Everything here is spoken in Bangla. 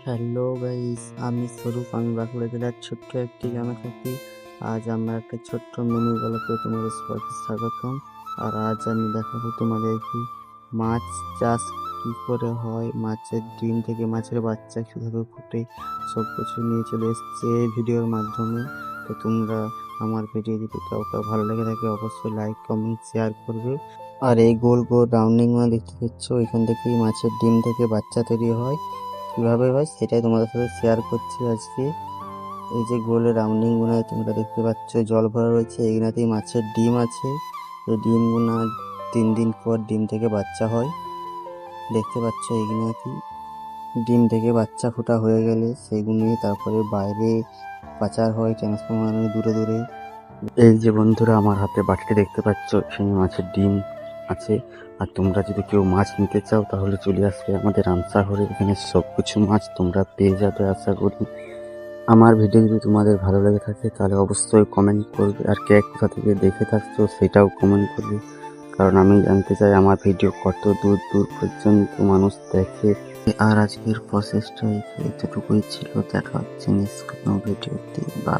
হ্যালো গাইস, আমি স্বরূপ। আমি বাঁকুড়া জেলার ছোট্ট একটি গ্রামে থাকি। আজ আমরা একটা ছোট্ট মিনি গল্পে তোমাদের সবাইকে স্বাগতম। আর আজ আমি দেখাবো তোমাদেরকে মাছ চাষ কি করে হয়, মাছের ডিম থেকে মাছের বাচ্চা কিভাবে ফুটে, সব কিছু নিয়ে চলে এসেছে এই ভিডিওর মাধ্যমে। তো তোমরা আমার ভিডিও যদি কাউকে ভালো লেগে থাকে অবশ্যই লাইক কমেন্ট শেয়ার করবে। আর এই গোল গোল রাউন্ডিং দেখতে পাচ্ছ, এখান থেকেই মাছের ডিম থেকে বাচ্চা তৈরি হয়। কিভাবে হয় সেটাই তোমাদের সাথে শেয়ার করছি আজকে। এই যে গোলে রাউন্ডিং গুনায় তোমরা দেখতে পাচ্ছ জল ভরা রয়েছে, এগুলাতেই মাছের ডিম আছে। এই ডিম গুনা 3 দিন পর ডিম থেকে বাচ্চা হয়। দেখতে পাচ্ছ এগুলাতেই ডিম থেকে বাচ্চা ফোটা হয়ে গেলে সেগুলি তারপরে বাইরে পাচার হয় ট্রান্সফার দূরে দূরে। এই যে বন্ধুরা আমার হাতে বাটিতে দেখতে পাচ্ছ, এখানে মাছের ডিম আছে। আর তোমরা যদি কেউ মাছ নিতে চাও তাহলে চলে আসবে আমাদের রামসাগরে, এখানে সব কিছু মাছ তোমরা পেয়ে যাবে আশা করি। আমার ভিডিও যদি তোমাদের ভালো লেগে থাকে তাহলে অবশ্যই কমেন্ট করবে, আর কে কোথা থেকে দেখে থাকছো সেটাও কমেন্ট করবে, কারণ আমি জানতে চাই আমার ভিডিও কত দূর দূর পর্যন্ত মানুষ দেখে। আর আজকের প্রসেসটা এতটুকুই ছিল। দেখা হচ্ছে নেক্সট কোনো ভিডিওতে। বা